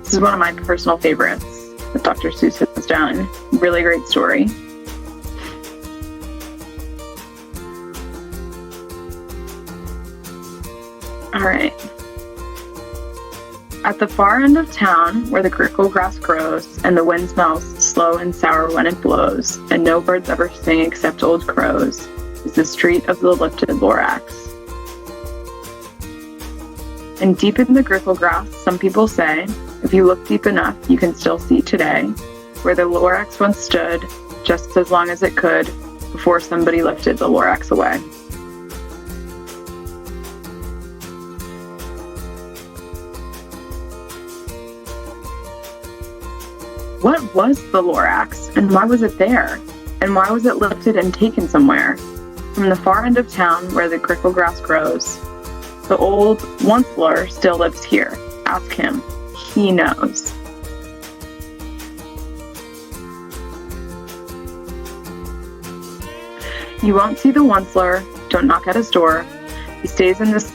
This is one of my personal favorites that Dr. Suess has done. Really great story. All right. At the far end of town, where the grickle grass grows, and the wind smells slow and sour when it blows, and no birds ever sing except old crows, is the street of the lifted Lorax. And deep in the grickle grass, some people say, if you look deep enough, you can still see today, where the Lorax once stood, just as long as it could, before somebody lifted the Lorax away. What was the Lorax, and why was it there? And why was it lifted and taken somewhere? From the far end of town, where the grickle grass grows, the old once-ler still lives here. Ask him. He knows. You won't see the once-ler. Don't knock at his door. He stays in this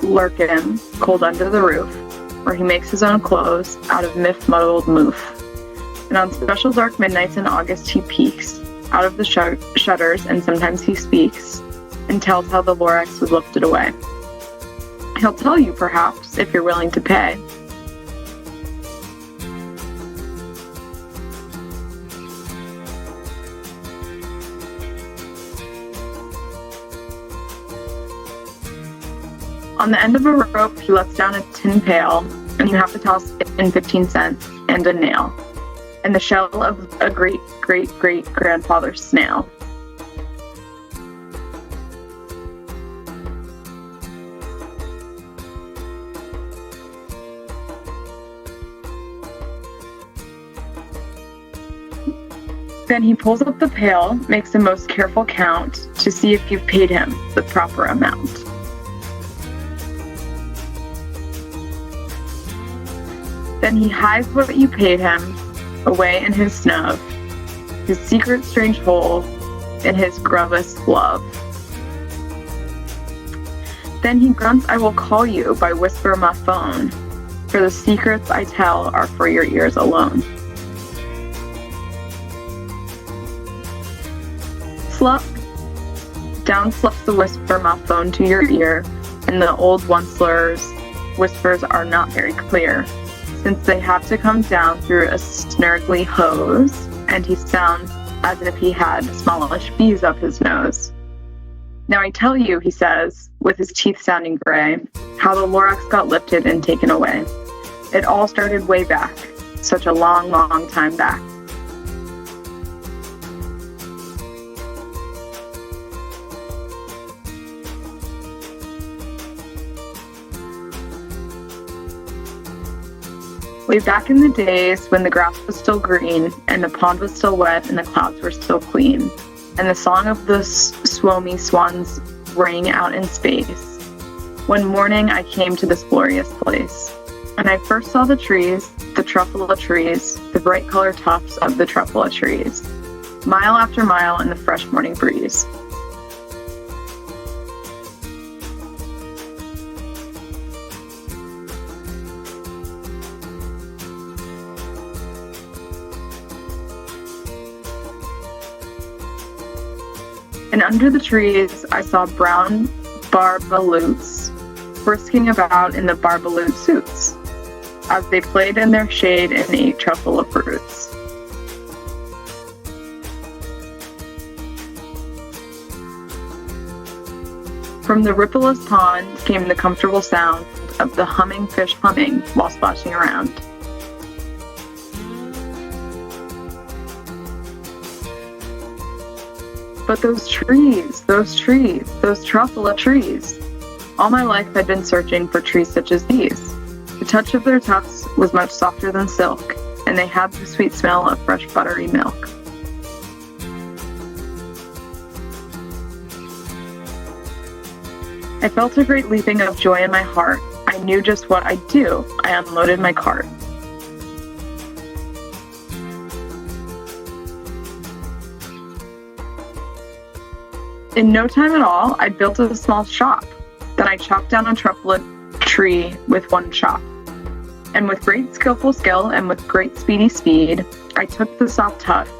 lurkin, cold under the roof, where he makes his own clothes out of muddled moof. And on special dark midnights in August he peeks out of the shutters, and sometimes he speaks and tells how the Lorax was lifted away. He'll tell you, perhaps, if you're willing to pay. On the end of a rope, he lets down a tin pail, and you have to toss in 15 cents and a nail, and the shell of a great-great-great-grandfather's snail. Then he pulls up the pail, makes a most careful count to see if you've paid him the proper amount. Then he hides what you paid him away in his snub, his secret strange hole in his grubous glove. Then he grunts, I will call you by whisper my phone, for the secrets I tell are for your ears alone. Slump. Down slups the whisper my phone to your ear, and the old once-ler's whispers are not very clear, since they have to come down through a snurgly hose, and he sounds as if he had smallish bees up his nose. Now I tell you, he says, with his teeth sounding gray, how the Lorax got lifted and taken away. It all started way back, such a long, long time back. Way back in the days when the grass was still green, and the pond was still wet, and the clouds were still clean, and the song of the swomy swans rang out in space. One morning I came to this glorious place, and I first saw the trees, the truffula trees, the bright colored tufts of the truffula trees, mile after mile in the fresh morning breeze. And under the trees I saw brown barbaloots frisking about in the barbaloot suits, as they played in their shade and ate truffle of fruits. From the rippleless pond came the comfortable sound of the humming fish humming while splashing around. But those trees, those truffula trees. All my life I'd been searching for trees such as these. The touch of their tufts was much softer than silk, and they had the sweet smell of fresh buttery milk. I felt a great leaping of joy in my heart. I knew just what I'd do. I unloaded my cart. In no time at all, I built a small shop. Then I chopped down a truffula tree with one chop. And with great skillful skill and with great speedy speed, I took the soft tuft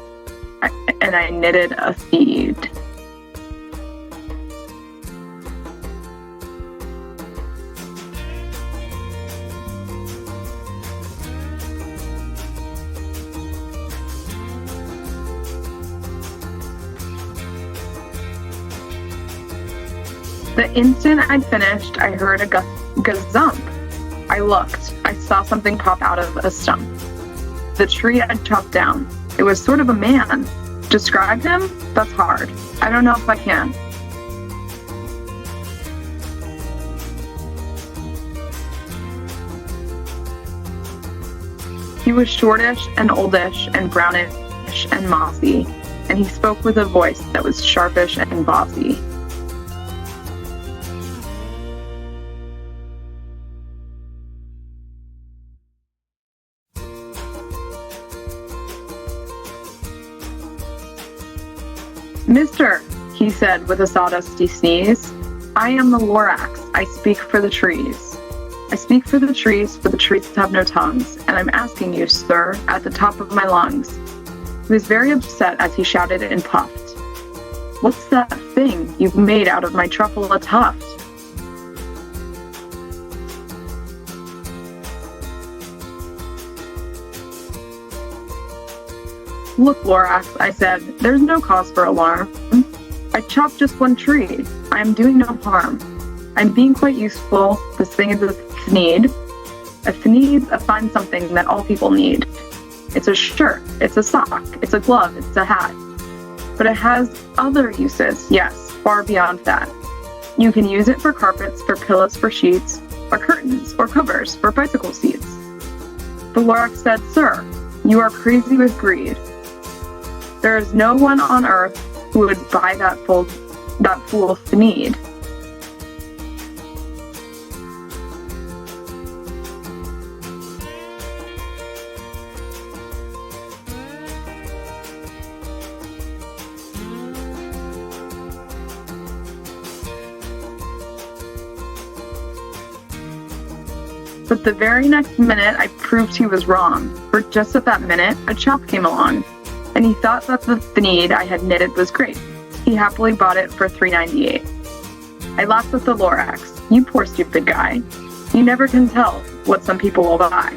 and I knitted a feed. The instant I'd finished, I heard a gazump. I looked. I saw something pop out of a stump. The tree I'd chopped down. It was sort of a man. Describe him? That's hard. I don't know if I can. He was shortish and oldish and brownish and mossy, and he spoke with a voice that was sharpish and bossy. Mister, he said with a sawdusty sneeze, I am the Lorax. I speak for the trees. I speak for the trees have no tongues, and I'm asking you, sir, at the top of my lungs. He was very upset as he shouted and puffed. What's that thing you've made out of my truffle a tuft? Look, Lorax, I said, there's no cause for alarm. I chopped just one tree. I am doing no harm. I'm being quite useful. This thing is a thneed. A thneed's a fine something that all people need. It's a shirt, it's a sock, it's a glove, it's a hat. But it has other uses, yes, far beyond that. You can use it for carpets, for pillows, for sheets, or curtains, or covers, for bicycle seats. The Lorax said, Sir, you are crazy with greed. There is no one on earth who would buy that fool thneed. But the very next minute, I proved he was wrong, for just at that minute, a chop came along, and he thought that the thneed I had knitted was great. He happily bought it for $3.98. I laughed at the Lorax. You poor stupid guy. You never can tell what some people will buy.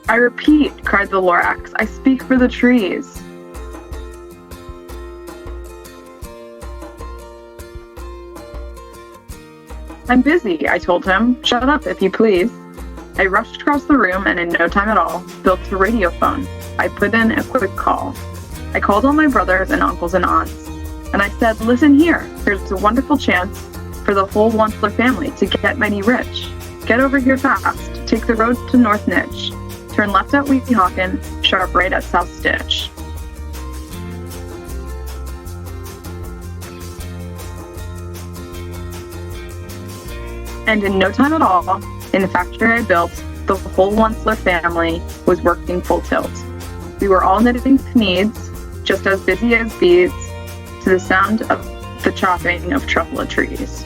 I repeat, cried the Lorax, I speak for the trees. I'm busy, I told him. Shut up, if you please. I rushed across the room and in no time at all, built a radio phone. I put in a quick call. I called all my brothers and uncles and aunts, and I said, listen here, there's a wonderful chance for the whole Onceler family to get mighty rich. Get over here fast. Take the road to North Nitch. Turn left at Weehawken, sharp right at South Stitch. And in no time at all, in the factory I built, the whole Onceler family was working full tilt. We were all knitting thneeds, just as busy as bees, to the sound of the chopping of truffle trees.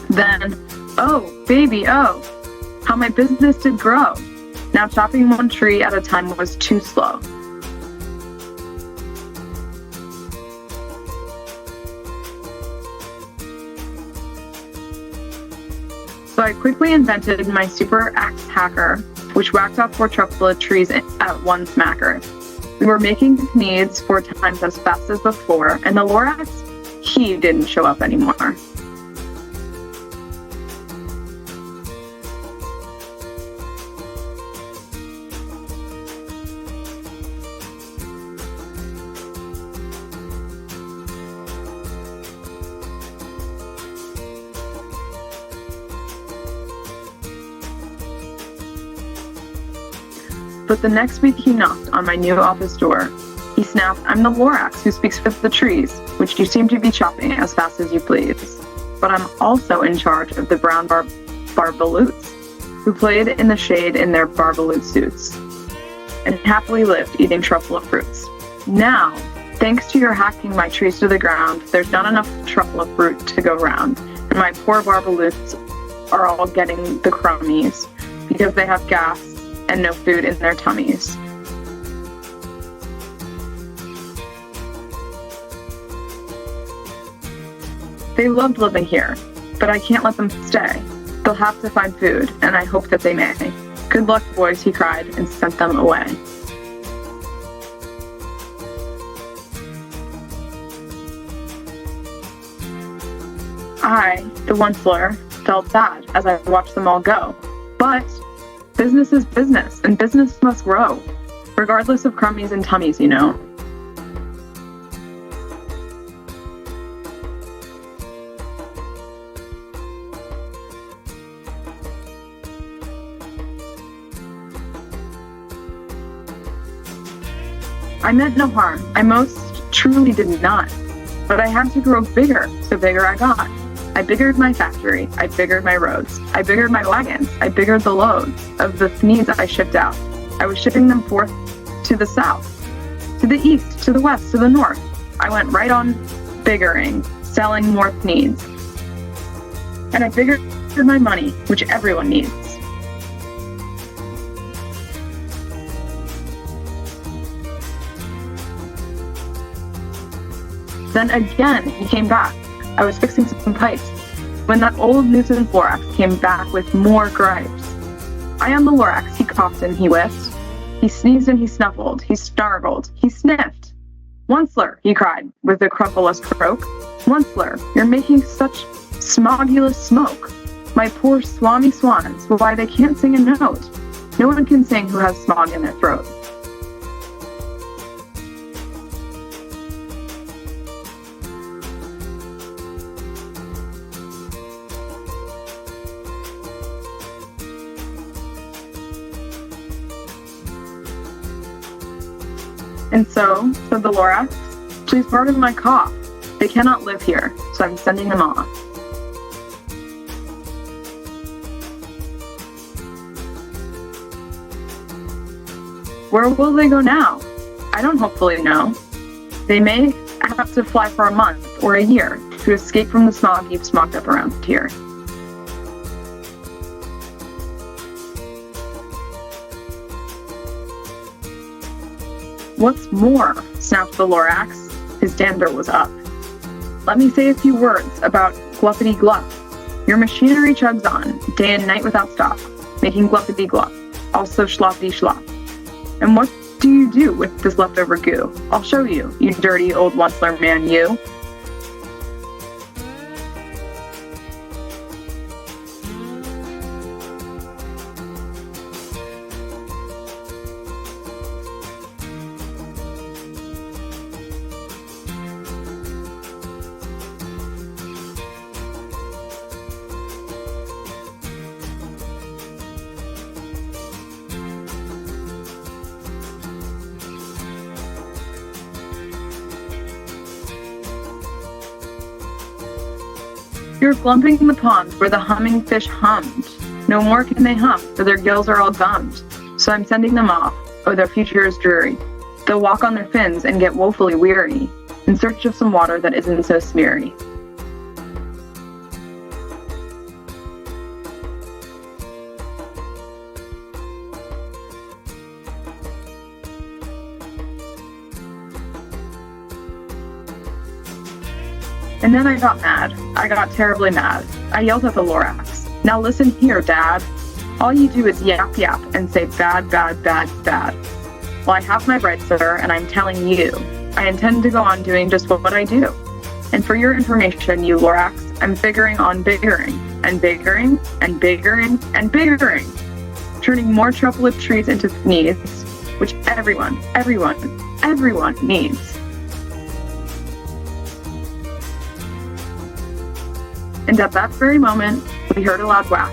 Then, oh, baby, oh, how my business did grow. Now chopping one tree at a time was too slow. So I quickly invented my super axe hacker, which whacked off 4 truffle trees at one smacker. We were making thneeds 4 times as fast as before, and the Lorax, he didn't show up anymore. But the next week he knocked on my new office door. He snapped, "I'm the Lorax who speaks with the trees, which you seem to be chopping as fast as you please. But I'm also in charge of the brown barbaloots, who played in the shade in their barbaloot suits, and happily lived eating truffle fruits. Now, thanks to your hacking my trees to the ground, there's not enough truffle fruit to go round, and my poor barbaloots are all getting the crummies because they have gas and no food in their tummies." They loved living here, but I can't let them stay. They'll have to find food, and I hope that they may. "Good luck, boys," he cried, and sent them away. I, the Onceler, felt sad as I watched them all go. But business is business, and business must grow, regardless of crummies and tummies, you know. I meant no harm. I most truly did not. But I had to grow bigger, so bigger I got. I biggered my factory. I biggered my roads. I biggered my wagons. I biggered the loads of the thneeds I shipped out. I was shipping them forth to the south, to the east, to the west, to the north. I went right on biggering, selling more thneeds. And I biggered my money, which everyone needs. Then again, he came back. I was fixing some pipes when that old nuisance Lorax came back with more gripes. "I am the Lorax," he coughed and he whiffed. He sneezed and he snuffled. He snargled. He sniffed. "Onceler," he cried with a crupulous croak. "Onceler, you're making such smogulous smoke. My poor swami swans, why they can't sing a note. No one can sing who has smog in their throat." "And so," said the Lorax, "please pardon my cough. They cannot live here, so I'm sending them off." "Where will they go now?" "I don't hopefully know. They may have to fly for a month or a year to escape from the smog you've smogged up around here." "What's more," snapped the Lorax, his dander was up, "let me say a few words about Gluppity Glup. Your machinery chugs on, day and night without stop, making Gluppity Glup, also Schloppity Schlop. And what do you do with this leftover goo? I'll show you, you dirty old Onceler man, you." "You're glumping the pond where the humming fish hummed. No more can they hum, for their gills are all gummed. So I'm sending them off. Oh, their future is dreary. They'll walk on their fins and get woefully weary, in search of some water that isn't so smeary." And then I got mad. I got terribly mad. I yelled at the Lorax. "Now listen here, Dad. All you do is yap yap and say bad, bad, bad, bad. Well, I have my rights, sir, and I'm telling you, I intend to go on doing just what I do. And for your information, you Lorax, I'm figuring on biggering, and biggering, and biggering, and biggering, turning more truffle trees into thneeds, which everyone needs." And at that very moment, we heard a loud whack.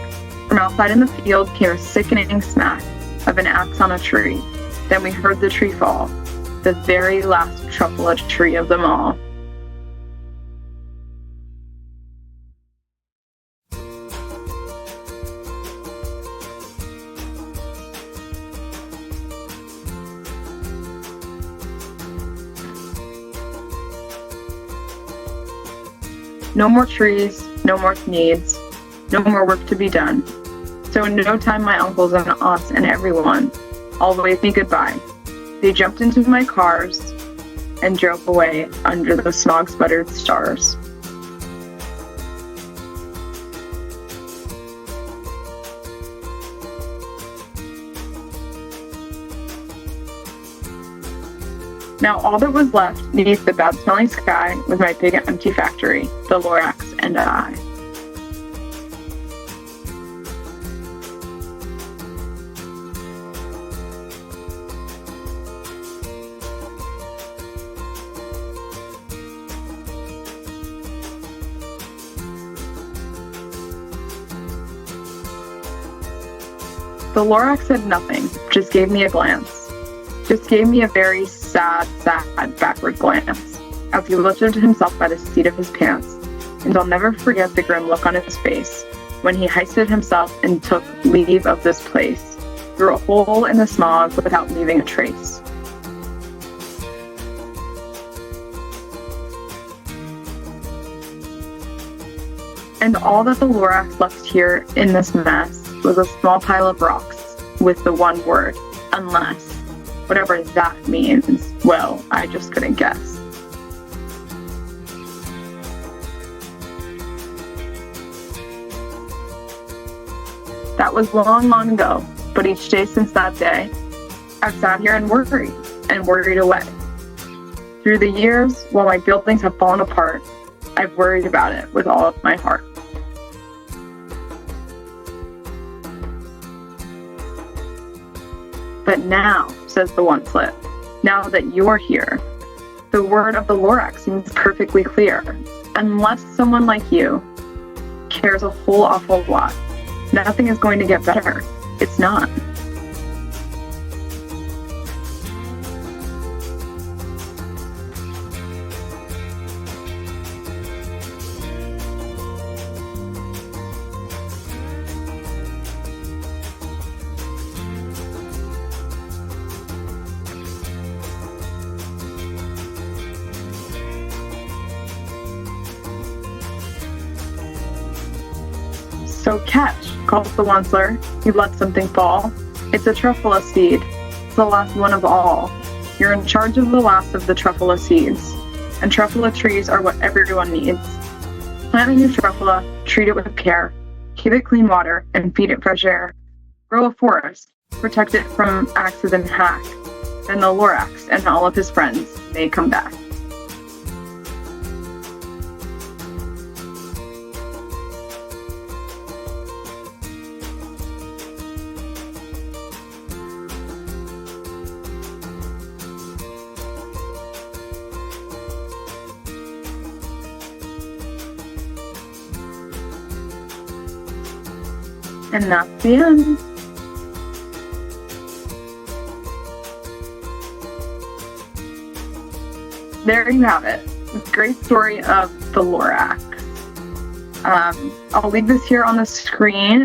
From outside in the field came a sickening smack. of an axe on a tree. Then we heard the tree fall, the very last truffula tree of them all. No more trees, no more needs, no more work to be done. So in no time my uncles and aunts and everyone all waved me goodbye. They jumped into my cars and drove away under the smog-sputtered stars. Now all that was left beneath the bad-smelling sky was my big empty factory, the Lorax, and I. The Lorax said nothing, just gave me a glance. Just gave me a very sad backward glance as he lifted himself by the seat of his pants, and I'll never forget the grim look on his face when he hoisted himself and took leave of this place through a hole in the smog without leaving a trace. And all that the Lorax left here in this mess was a small pile of rocks with the one word, unless. Whatever that means, well, I just couldn't guess. That was long ago, but each day since that day, I've sat here and worried away. Through the years, while my buildings have fallen apart, I've worried about it with all of my heart. But now, says the one slip, now that you're here, the word of the Lorax seems perfectly clear. Unless someone like you cares a whole awful lot, nothing is going to get better. It's not. So catch, calls the Onceler. You let something fall. It's a truffula seed. It's the last one of all. You're in charge of the last of the truffula seeds. And truffula trees are what everyone needs. Plant a new truffula, treat it with care. Give it clean water and feed it fresh air. Grow a forest, protect it from axes and hack. Then the Lorax and all of his friends may come back. And that's the end. There you have it. Great story of the Lorax. I'll leave this here on the screen.